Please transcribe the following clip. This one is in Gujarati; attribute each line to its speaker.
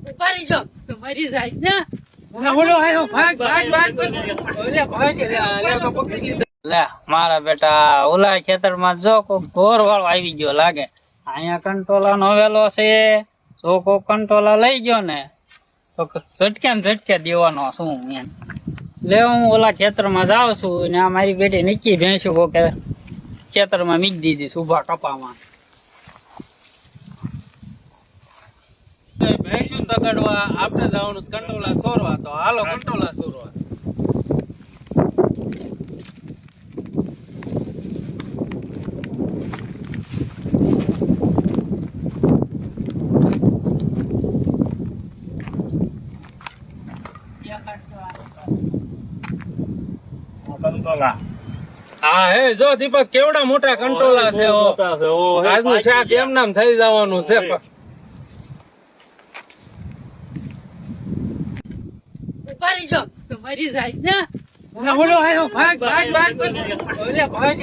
Speaker 1: ઉપાડી જો તમારી જાય ને ઓલો આયો ભાગ ભાગ ભાગ ઓલે ભાગ લે તો પકડી લીધો લે મારા બેટા ઓલા ખેતરમાં જો કો ઘોર વાળો આવી ગયો લાગે અહીંયા કંટોલા નો વેલો છે જો કો કંટોલા લઈ ગયો ને તો ઝટકે દેવાનો શું એમ લે હું ઓલા ખેતરમાં જાઉં છું ને આ મારી બેટી નીચી ભેંસું કે ખેતરમાં મીક દીધી સુભા કપામાં
Speaker 2: ભેંસું તગડવા આપણે જવાનું કંટોલા સોરવા તો હાલો કંટોલા સોરવા હા હે જો દીપક કેવડા મોટા કંટોલા છે આજનું શાક એમ નામ થઈ જવાનું છે
Speaker 1: ઉપાડી જો તમારી જાય ને ઓલો આયો ભાગ ભાગ ભાગ ઓલે ભાગ